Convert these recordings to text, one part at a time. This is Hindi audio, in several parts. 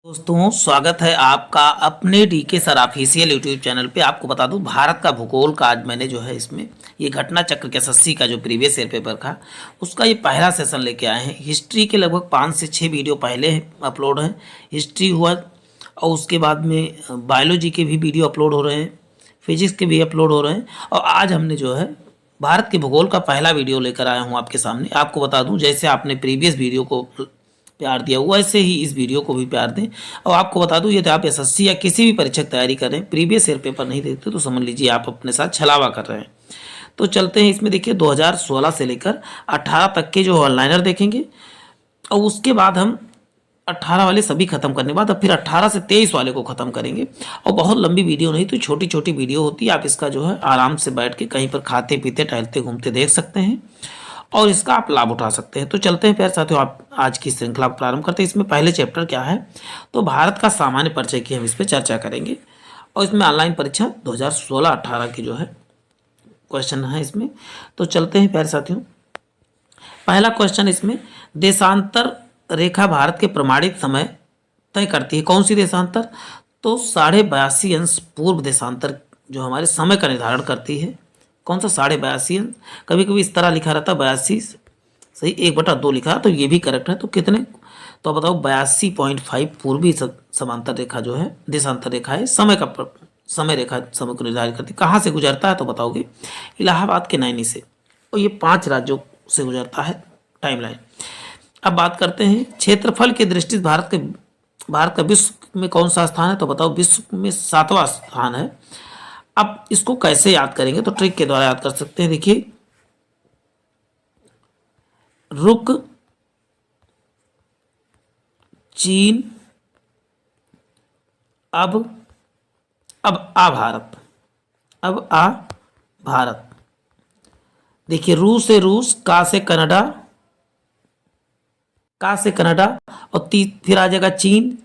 दोस्तों स्वागत है आपका अपने DK sir official YouTube channel पे। आपको बता दूं भारत का भूगोल का आज मैंने जो है इसमें ये घटना चक्र के एसएससी का जो प्रीवियस ईयर पेपर था उसका ये पहला सेशन लेके आए हैं। हिस्ट्री के लगभग 5 से 6 वीडियो पहले अपलोड हैं। हिस्ट्री हुआ और उसके बाद में बायोलॉजी के भी वीडियो अपलोड हो रहे हैं, फिजिक्स के भी अपलोड हो रहे हैं और आज हमने जो है भारत के भूगोल का पहला वीडियो लेकर आया हूँ आपके सामने। आपको बता दूँ जैसे आपने प्रीवियस वीडियो को प्यार दिया हुआ ऐसे ही इस वीडियो को भी प्यार दें। और आपको बता दूं यदि आप एसएससी या किसी भी परीक्षा की तैयारी कर रहे हैं, प्रीवियस ईयर पेपर नहीं देखते तो समझ लीजिए आप अपने साथ छलावा कर रहे हैं। तो चलते हैं इसमें। देखिए 2016 से लेकर 18 तक के जो ऑनलाइनर देखेंगे और उसके बाद हम 18 वाले सभी खत्म करने के बाद अब फिर 18 से 23 वाले को खत्म करेंगे। और बहुत लंबी वीडियो नहीं तो छोटी छोटी वीडियो होती है, आप इसका जो है आराम से बैठ के कहीं पर खाते पीते टहलते घूमते देख सकते हैं और इसका आप लाभ उठा सकते हैं। तो चलते हैं प्यारे साथियों, आप आज की श्रृंखला प्रारंभ करते हैं। इसमें पहले चैप्टर क्या है तो भारत का सामान्य परिचय की हम इस पर चर्चा करेंगे और इसमें ऑनलाइन परीक्षा 2016-18 की जो है क्वेश्चन है इसमें। तो चलते हैं प्यारे साथियों। पहला क्वेश्चन इसमें, देशांतर रेखा भारत के प्रमाणित समय तय करती है। कौन सी देशांतर? तो 82.5 पूर्व देशांतर जो हमारे समय का निर्धारण करती है। कौन सा? 82.5। कभी कभी इस तरह लिखा रहता है 82 सही 1/2 लिखा है तो ये भी करेक्ट है। तो कितने? तो बताओ 82.5 पूर्वी समांतर रेखा जो है देशांतर रेखा है, समय रेखा समय को निर्धारित करती है। कहाँ से गुजरता है तो बताओगे इलाहाबाद के नैनी से और ये 5 राज्यों से गुजरता है टाइमलाइन। अब बात करते हैं क्षेत्रफल की दृष्टि से भारत का विश्व में कौन सा स्थान है तो बताओ विश्व में 7वां स्थान है। अब इसको कैसे याद करेंगे तो ट्रिक के द्वारा याद कर सकते हैं। देखिए रुक, चीन, अब आ भारत, अब आ भारत। देखिए रूस से रूस, का से कनाडा, का से कनाडा और फिर आ जाएगा चीन,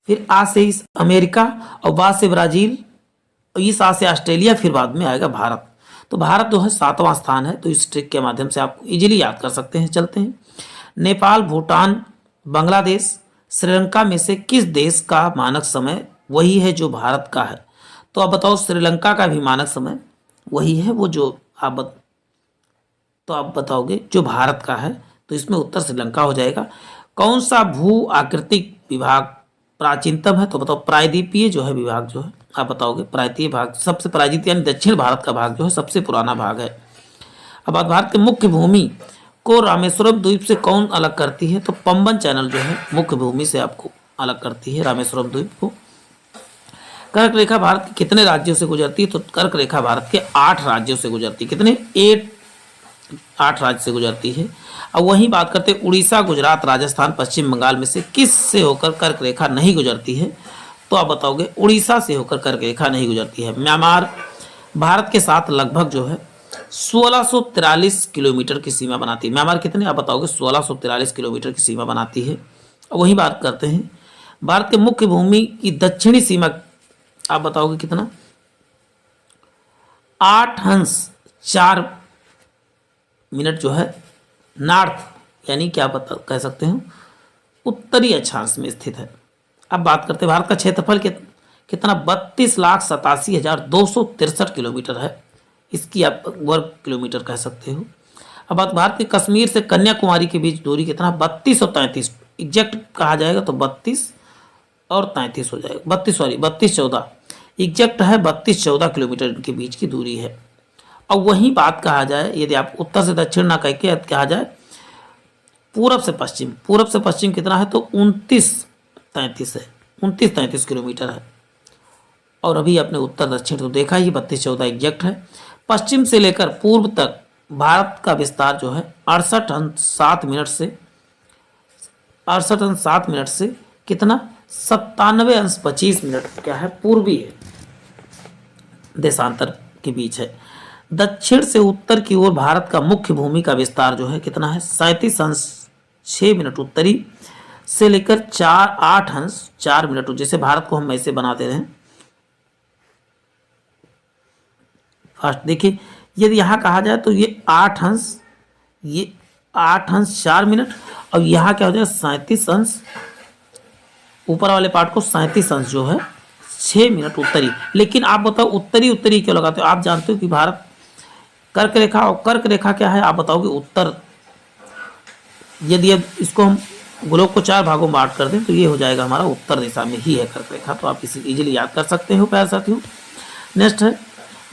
फिर आ से इस अमेरिका और बा से ब्राजील और इस आ से ऑस्ट्रेलिया, फिर बाद में आएगा भारत। तो भारत जो है 7वां स्थान है। तो इस ट्रिक के माध्यम से आप इजीली याद कर सकते हैं। चलते हैं नेपाल, भूटान, बांग्लादेश, श्रीलंका में से किस देश का मानक समय वही है जो भारत का है? तो आप बताओ श्रीलंका का भी मानक समय वही है वो जो तो आप बताओगे जो भारत का है। तो इसमें उत्तर श्रीलंका हो जाएगा। कौन सा भू आकृतिक विभाग प्राचीनतम है तो बताओ प्रायद्वीपीय जो है विभाग जो है आप बताओगे प्रायद्वीपीय भाग सबसे प्रायद्वीपीय यानी दक्षिण भारत का भाग जो है सबसे पुराना भाग है। अब भारत के मुख्य भूमि को रामेश्वरम द्वीप से कौन अलग करती है? तो पंबन चैनल जो है मुख्य भूमि से आपको अलग करती है रामेश्वरम द्वीप को। कर्क रेखा भारत के कितने राज्यों से गुजरती है? तो कर्क रेखा भारत के 8 राज्यों से गुजरती है। कितने? 8 राज्य से गुजरती है। अब वहीं बात करते हैं उड़ीसा, गुजरात, राजस्थान, पश्चिम बंगाल में से किस से होकर कर्क रेखा नहीं गुजरती है? तो आप बताओगे उड़ीसा से होकर कर्क रेखा नहीं गुजरती है। म्यांमार भारत के साथ लगभग जो है 1643 किलोमीटर की सीमा बनाती है। म्यांमार कितने? आप बताओगे 1643 किलोमीटर की सीमा बनाती है। वहीं बात करते हैं भारत के मुख्य भूमि की दक्षिणी सीमा, आप बताओगे कितना? 8 ⁻4 जो है नॉर्थ यानी क्या बता कह सकते हैं उत्तरी अक्षांश में स्थित है। अब बात करते हैं भारत का क्षेत्रफल कितना? 32,87,263 किलोमीटर है। इसकी आप वर्ग किलोमीटर कह सकते हो। अब बात भारत के कश्मीर से कन्याकुमारी के बीच दूरी कितना? 32 और 33 एग्जैक्ट कहा जाएगा तो 32 और 33 हो जाएगा। 32-14 एग्जैक्ट है 32-14 किलोमीटर के बीच की दूरी है। और वही बात कहा जाए यदि आप उत्तर से दक्षिण ना कह के कहा जाए पूरब से पश्चिम कितना है? तो 29-33 है। 29-33 किलोमीटर है। और अभी आपने उत्तर दक्षिण तो देखा ही 32-14 एग्जैक्ट है। पश्चिम से लेकर पूर्व तक भारत का विस्तार जो है 68 से कितना 97 ⁻25 क्या है पूर्वी है देशांतर के बीच है। दक्षिण से उत्तर की ओर भारत का मुख्य भूमि का विस्तार जो है कितना है 37 ⁻6 उत्तरी से लेकर 8 ⁻4 जैसे भारत को हम ऐसे बनाते रहे फर्स्ट। देखिए यदि यहाँ कहा जाए तो ये 8 ⁻4 और यहाँ क्या हो जाएगा 37 ऊपर वाले पार्ट को 37 अंश जो है 6 मिनट उत्तरी। लेकिन आप बताओ उत्तरी उत्तरी क्यों लगाते हो? आप जानते हो कि भारत कर्क रेखा, और कर्क रेखा क्या है? आप बताओगे उत्तर। यदि अब इसको हम गोलोक को 4 भागों में बांट कर दें तो ये हो जाएगा हमारा उत्तर दिशा में ही है कर्क रेखा। तो आप इसे इजीली याद कर सकते हो प्यारे साथियों। नेक्स्ट है,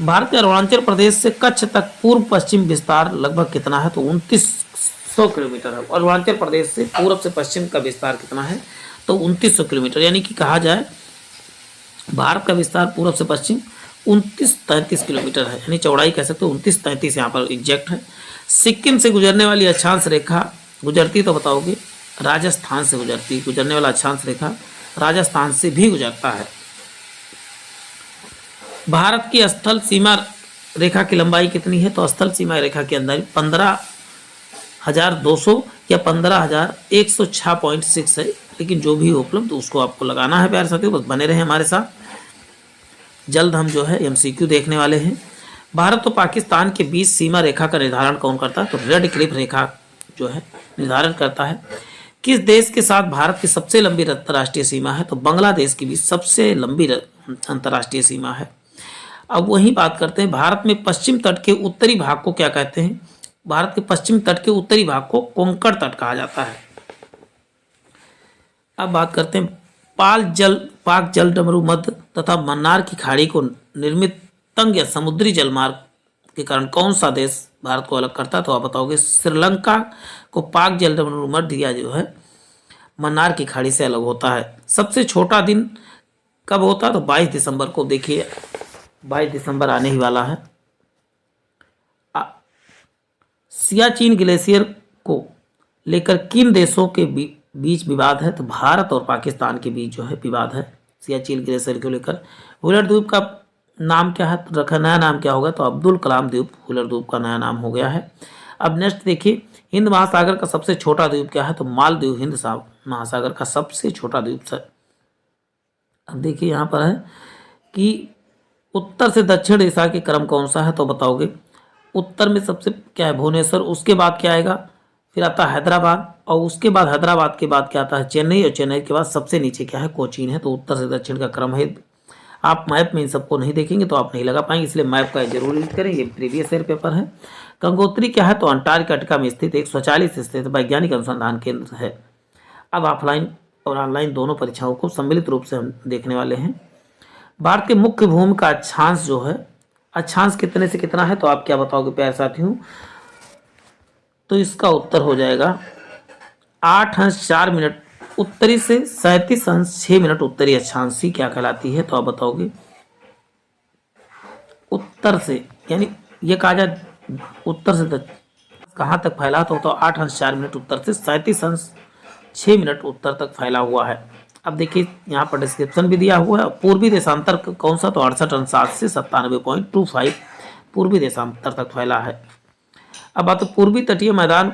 भारत के अरुणाचल प्रदेश से कच्छ तक पूर्व पश्चिम विस्तार लगभग कितना है? तो 2900 किलोमीटर है। अरुणाचल प्रदेश से पूर्व से पश्चिम का विस्तार कितना है? तो 2900 किलोमीटर। यानी कि कहा जाए भारत का विस्तार पूर्व से पश्चिम 2933 किलोमीटर है, यानी चौड़ाई कह सकते हो 2933 यहाँ पर एग्जैक्ट है। सिक्किम से गुजरने वाली अक्षांश रेखा गुजरती तो बताओगे राजस्थान से गुजरती। गुजरने वाला अक्षांश रेखा राजस्थान से भी गुजरता है। भारत की स्थल सीमा रेखा की लंबाई कितनी है? तो स्थल सीमा रेखा के अंदर 15,200 या 15,106.6 है, लेकिन जो भी उपलब्ध उसको आपको लगाना है प्यारे साथियों। बस बने रहे हमारे साथ, जल्द हम जो है एमसीक्यू देखने वाले हैं। भारत और पाकिस्तान के बीच सीमा रेखा का निर्धारण कौन करता है? तो रेड क्लिफ रेखा जो है निर्धारण करता है। किस देश के साथ भारत की सबसे लंबी अंतर्राष्ट्रीय सीमा है? तो बांग्लादेश की भी सबसे लंबी अंतर्राष्ट्रीय सीमा है। अब वही बात करते हैं, भारत में पश्चिम तट के उत्तरी भाग को क्या कहते हैं? भारत के पश्चिम तट के उत्तरी भाग को कोंकण तट कहा जाता है। अब बात करते हैं, पाक जल डमरू मध्य तथा मन्नार की खाड़ी को निर्मित तंग या समुद्री जलमार्ग के कारण कौन सा देश भारत को अलग करता है? तो आप बताओगे श्रीलंका को पाक जल डमरू मध्य या जो है मन्नार की खाड़ी से अलग होता है। सबसे छोटा दिन कब होता है? तो 22 दिसंबर को। देखिए 22 दिसंबर आने ही वाला है। सियाचिन ग्लेशियर को लेकर किन देशों के बीच विवाद है? तो भारत और पाकिस्तान के बीच जो है विवाद है सियाचिन ग्लेशियर को लेकर। व्हीलर द्वीप का नाम क्या है? रखा नया नाम क्या होगा? तो अब्दुल कलाम द्वीप व्हीलर द्वीप का नया नाम हो गया है। अब नेक्स्ट देखिए, हिंद महासागर का सबसे छोटा द्वीप क्या है? तो मालदीव हिंद महासागर का सबसे छोटा द्वीप है। अब देखिए यहाँ पर है कि उत्तर से दक्षिण दिशा के क्रम कौन सा है? तो बताओगे उत्तर में सबसे क्या है? भुवनेश्वर। उसके बाद क्या आएगा? फिर आता है हैदराबाद, और उसके बाद हैदराबाद के बाद क्या आता है? चेन्नई, और चेन्नई के बाद सबसे नीचे क्या है? कोचीन है। तो उत्तर से दक्षिण का क्रम है। आप मैप में इन सबको नहीं देखेंगे तो आप नहीं लगा पाएंगे, इसलिए मैप का जरूर यूज करें। ये प्रीवियस ईयर पेपर है। गंगोत्री क्या है? तो अंटार्कटिका में स्थित 140 स्थित वैज्ञानिक अनुसंधान केंद्र है। अब ऑफलाइन और ऑनलाइन दोनों परीक्षाओं को सम्मिलित रूप से हम देखने वाले हैं। भारत के मुख्य भूमि का अक्षांश जो है, अक्षांश कितने से कितना है? तो आप क्या बताओगे प्यारे साथियों? तो इसका उत्तर हो जाएगा 8 अंश 4 मिनट उत्तरी से 37 अंश 6 मिनट उत्तरी अक्षांश ही क्या कहलाती है? तो आप बताओगे उत्तर से, यानी ये कहा जाए उत्तर से कहाँ तक फैला? तो 8 अंश 4 मिनट उत्तर से 37 अंश 6 मिनट उत्तर तक फैला हुआ है। अब देखिए यहाँ पर डिस्क्रिप्शन भी दिया हुआ है। पूर्वी देशांतर कौन सा? तो 68 अंश 7 से 97.25 पूर्वी देशांतर तक फैला है। अब बात पूर्वी तटीय मैदान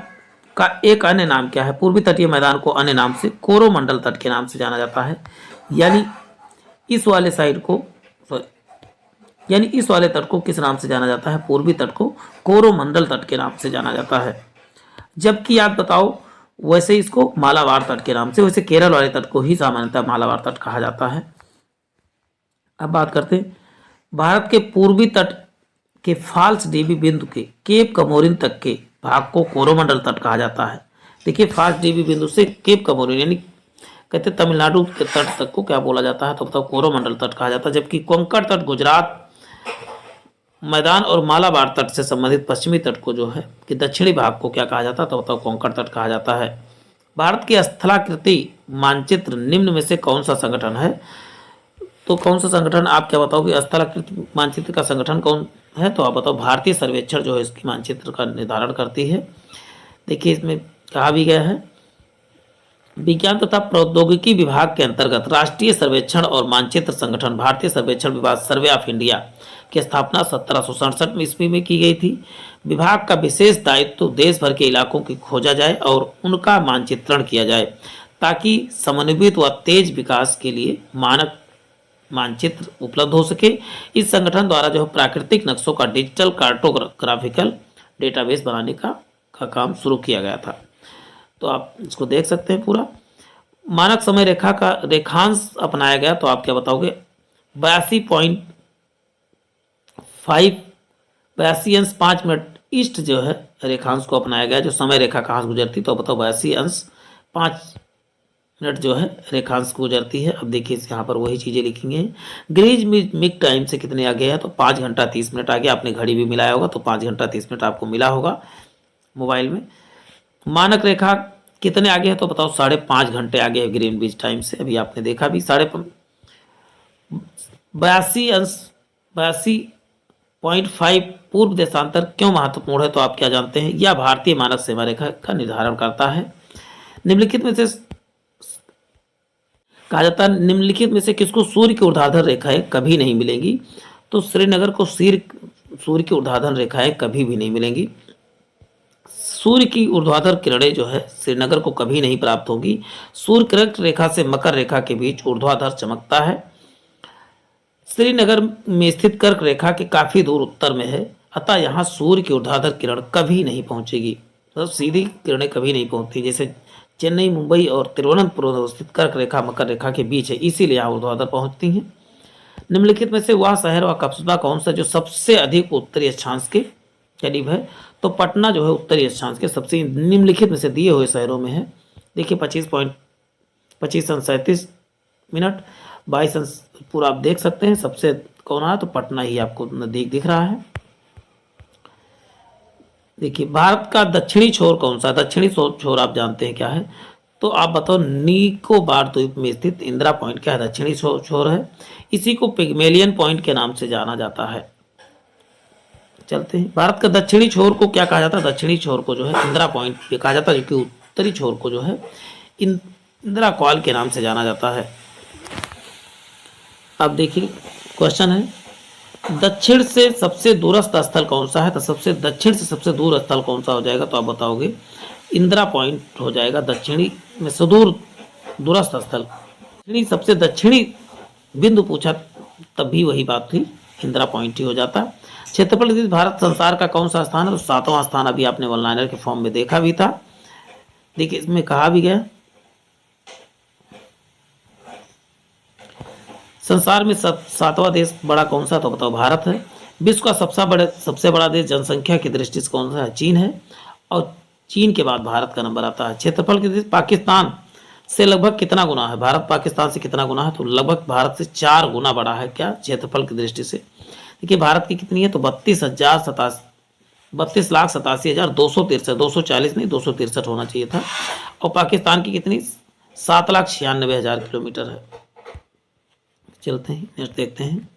का एक अन्य नाम क्या है? पूर्वी तटीय मैदान को अन्य नाम से कोरोमंडल तट के नाम से जाना जाता है। यानी इस वाले साइड को यानी इस वाले तट को किस नाम से जाना जाता है? पूर्वी तट को कोरोमंडल तट के नाम से जाना जाता है। जबकि आप बताओ वैसे इसको मालाबार तट के नाम से, वैसे केरल वाले तट को ही सामान्यतः मालाबार तट कहा जाता है। अब बात करते हैं भारत के पूर्वी तट के फाल्स डीबी बिंदु के केप कमोरिन तक के भाग को कोरोमंडल तट कहा जाता है। देखिए फाल्स डीबी बिंदु से केप कमोरिन यानी कहते तमिलनाडु के तट तक को क्या बोला जाता है? तो बताओ कोरोमंडल तट कहा जाता है। जबकि कोंकण तट गुजरात मैदान और मालाबार तट से संबंधित पश्चिमी तट को जो है कि दक्षिणी भाग को क्या कहा जाता है? तो बताओ कोंकण तट कहा जाता है। भारत की स्थलाकृति मानचित्र निम्न में से कौन सा संगठन है? तो कौन सा संगठन? आप क्या बताओगे स्थलाकृति मानचित्र का संगठन कौन है? तो आप बताओ भारतीय सर्वेक्षण जो है इसकी मानचित्र का निर्धारण करती है। देखिए इसमें कहा भी गया है विज्ञान तथा प्रौद्योगिकी विभाग के अंतर्गत राष्ट्रीय सर्वेक्षण और मानचित्र संगठन भारतीय सर्वेक्षण विभाग सर्वे ऑफ इंडिया की स्थापना 1767 ईस्वी में की गई थी। विभाग का विशेष दायित्व देश भर के इलाकों की खोजा जाए और उनका मानचित्रण किया जाए ताकि समन्वित व तेज विकास के लिए मानक मानचित्र उपलब्ध हो सके। इस संगठन द्वारा जो है प्राकृतिक नक्शों का डिजिटल कार्टोग्राफिकल डेटाबेस बनाने का काम शुरू किया गया था। तो आप इसको देख सकते हैं पूरा। मानक समय रेखा का रेखांश अपनाया गया तो आप क्या बताओगे? 82.5 82 अंश 5 मिनट ईस्ट जो है रेखांश को अपनाया गया, जो समय रेखा कहाँ से गुजरती, तो बताओ 82 अंश 5 मिनट जो है रेखांश को गुजरती है। अब देखिए यहाँ पर वही चीज़ें लिखी हैं। ग्रीज मिड टाइम से कितने आगे है, तो 5 घंटा 30 मिनट आगे। आपने घड़ी भी मिलाया होगा तो 5 घंटा 30 मिनट आपको मिला होगा मोबाइल में। मानक रेखा कितने आगे है, तो बताओ 5.5 घंटे आगे है ग्रीनविच टाइम से। अभी आपने देखा भी 82.5 पूर्व देशांतर क्यों महत्वपूर्ण है, तो आप क्या जानते हैं? यह भारतीय मानक सीमा रेखा का निर्धारण करता है। निम्नलिखित में से कहा जाता है, निम्नलिखित में से किसको सूर्य की ऊर्ध्वाधर रेखाएं कभी नहीं मिलेंगी, तो श्रीनगर को सूर्य की ऊर्ध्वाधर रेखाएं कभी भी नहीं मिलेंगी। सूर्य की ऊर्ध्वाधर किरणें जो है श्रीनगर को कभी नहीं प्राप्त होगी। सूर्य कर्क रेखा से मकर रेखा के बीच ऊर्ध्वाधर चमकता है। श्रीनगर में स्थित कर्क रेखा के काफी दूर उत्तर में है, अतः यहाँ सूर्य की ऊर्ध्वाधर किरण कभी नहीं पहुंचेगी। मतलब सीधी किरणें कभी नहीं पहुंचती। जैसे चेन्नई, मुंबई और तिरुवनंतपुरम में स्थित कर्क रेखा मकर रेखा के बीच है, इसीलिए यहाँ ऊर्ध्वाधर पहुंचती हैं। निम्नलिखित में से वह शहर व कस्बा कौन सा जो सबसे अधिक उत्तरी अक्षांश के करीब है, तो पटना जो है उत्तरी अक्षांश के सबसे निम्नलिखित में से दिए हुए शहरों में है। देखिए 25.25 22 अंश पूरा आप देख सकते हैं। सबसे कौन है, तो पटना ही आपको नजदीक दिख रहा है। देखिए भारत का दक्षिणी छोर कौन सा? दक्षिणी छोर आप जानते हैं क्या है, तो आप बताओ। निकोबार द्वीप में स्थित इंदिरा पॉइंट क्या है? दक्षिणी छोर है। इसी को पिग्मेलियन पॉइंट के नाम से जाना जाता है। चलते हैं, भारत का दक्षिणी छोर को क्या कहा जाता है? दक्षिणी छोर को जो है इंदिरा पॉइंट भी कहा जाता है, जो कि उत्तरी छोर को जो है इंदिरा कॉल के नाम से जाना जाता है। अब देखिए क्वेश्चन है, दक्षिण से सबसे दूरस्थ स्थल कौन सा है, तो सबसे दक्षिण से सबसे दूर स्थल कौन सा हो जाएगा, तो आप बताओगे इंदिरा पॉइंट हो जाएगा। दक्षिणी में सुदूर दूरस्थ स्थल, सबसे दक्षिणी बिंदु पूछा तब भी वही बात थी, इंदिरा पॉइंट ही हो जाता। क्षेत्रफल के भारत संसार का कौन सा स्थान है, तो 7वां स्थान। अभी आपने वन लाइनर के फॉर्म में देखा भी था। देखिए इसमें कहा भी गया संसार में 7वां देश बड़ा कौन सा, तो बताओ भारत है। विश्व का सबसे बड़ा देश जनसंख्या की दृष्टि से कौन सा है? चीन है, और चीन के बाद भारत का नंबर आता है। क्षेत्रफल के देश पाकिस्तान से लगभग कितना गुना है? भारत पाकिस्तान से कितना गुना है, तो लगभग भारत से 4 गुना बड़ा है। क्या? क्षेत्रफल की दृष्टि से। देखिए भारत की कितनी है, तो 32,87,263, 240 नहीं 263 होना चाहिए था। और पाकिस्तान की कितनी? 7,96,000 किलोमीटर है। चलते हैं नेक्स्ट देखते हैं,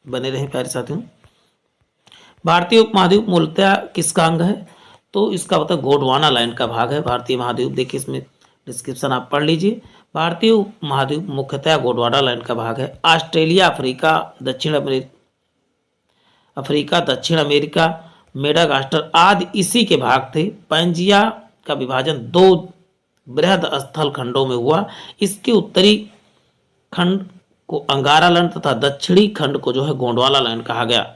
बने रहें प्यारे साथियों। भारतीय उपमहाद्वीप मूलतः किसका अंग है, तो इसका मतलब गोंडवाना लाइन का भाग है भारतीय महाद्वीप। देखिए इसमें डिस्क्रिप्शन आप पढ़ लीजिए। भारतीय उपमहाद्वीप मुख्यतः गोंडवाना लाइन का भाग है। ऑस्ट्रेलिया, अफ्रीका, दक्षिण अमेरिका, मेडागास्कर आदि इसी के भाग थे। पैंजिया का विभाजन 2 बृहद स्थल खंडों में हुआ। इसके उत्तरी खंड को अंगारा लाइन तथा दक्षिणी खंड को जो है गोंडवाना लाइन कहा गया।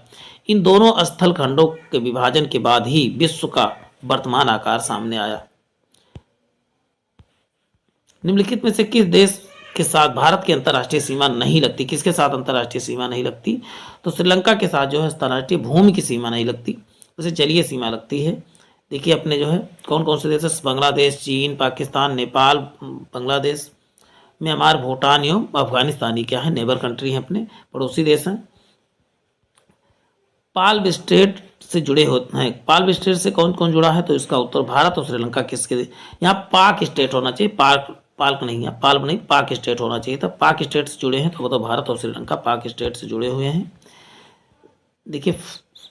इन दोनों स्थल खंडों के विभाजन के बाद ही विश्व का वर्तमान आकार सामने आया। निम्नलिखित में से किस देश के साथ भारत की अंतर्राष्ट्रीय सीमा नहीं लगती? किसके साथ अंतर्राष्ट्रीय सीमा नहीं लगती, तो श्रीलंका के साथ जो है अंतर्राष्ट्रीय भूमि की सीमा नहीं लगती, उसे जलीय सीमा लगती है। देखिए अपने जो है कौन कौन से देश है, बांग्लादेश, चीन, पाकिस्तान, नेपाल, बांग्लादेश, म्यांमार, भूटान एवं अफगानिस्तान, क्या है नेबर कंट्री है, अपने पड़ोसी देश हैं। पाल्म स्टेट से जुड़े होते हैं। पाल्म स्टेट से कौन कौन जुड़ा है, तो इसका उत्तर भारत और श्रीलंका किसके, यहाँ पाक स्टेट होना चाहिए, पाल्म नहीं पाक स्टेट होना चाहिए था। पाक स्टेट से जुड़े हैं, तो बताओ भारत और श्रीलंका पाक स्टेट से जुड़े हुए हैं। देखिए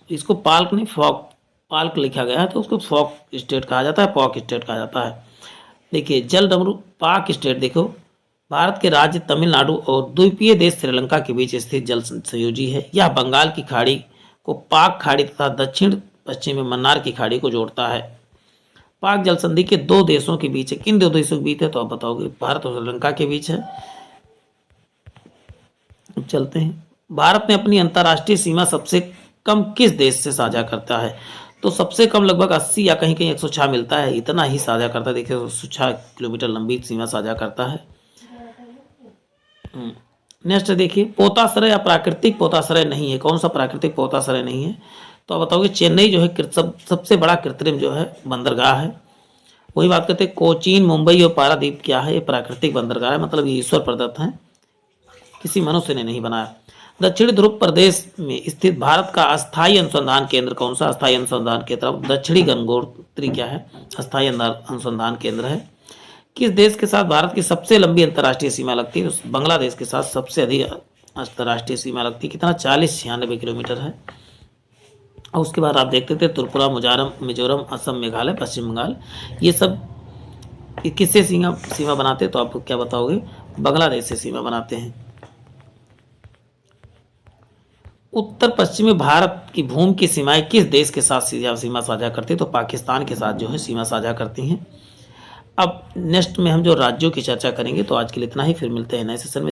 इसको पाल्क नहीं पाल्क लिखा गया है, तो उसको फॉक स्टेट कहा जाता है, पॉक स्टेट कहा जाता है। देखिए जल डमरू पाक स्टेट, देखो भारत के राज्य तमिलनाडु और द्वीपीय देश श्रीलंका के बीच स्थित जल संयोजी है। यह बंगाल की खाड़ी को पाक खाड़ी तथा दक्षिण पश्चिम में मन्नार की खाड़ी को जोड़ता है। पाक जल संधि के 2 देशों के बीच है। किन 2 देशों के बीच है, तो आप बताओगे भारत और श्रीलंका के बीच है। चलते हैं, भारत ने अपनी अंतर्राष्ट्रीय सीमा सबसे कम किस देश से साझा करता है, तो सबसे कम लगभग 80 या कहीं कहीं 106 मिलता है, इतना ही साझा करता है। देखिए 106 किलोमीटर लंबी सीमा साझा करता है। नेक्स्ट देखिए, पोताश्रय या प्राकृतिक पोताश्रय नहीं है। कौन सा प्राकृतिक पोताश्रय नहीं है? तो आप बताओगे चेन्नई जो है सबसे बड़ा कृत्रिम जो है बंदरगाह है। वही बात करते हैं, कोचीन, मुंबई और पारादीप क्या है? ये प्राकृतिक बंदरगाह है, मतलब ये ईश्वर प्रदत्त है, किसी मनुष्य ने नहीं बनाया। दक्षिण ध्रुव प्रदेश में स्थित भारत का अस्थायी अनुसंधान केंद्र कौन सा? अस्थायी अनुसंधान केंद्र दक्षिणी गंगोत्री क्या है? अस्थायी अनुसंधान केंद्र है। किस देश के साथ भारत की सबसे लंबी अंतर्राष्ट्रीय सीमा लगती है? तो बांग्लादेश के साथ सबसे अधिक अंतर्राष्ट्रीय सीमा लगती है। कितना? 40-96 किलोमीटर है। और उसके बाद आप देखते थे त्रिपुरा, मिजोरम, असम, मेघालय, पश्चिम बंगाल, ये सब किससे सीमा बनाते हैं? तो आप क्या बताओगे? बांग्लादेश से सीमा बनाते हैं। उत्तर पश्चिमी भारत की भूमि की सीमाएं किस देश के साथ सीमा साझा करती है? तो पाकिस्तान के साथ जो है सीमा साझा करती हैं। अब नेक्स्ट में हम जो राज्यों की चर्चा करेंगे, तो आज के लिए इतना ही, फिर मिलते हैं नए सेशन में।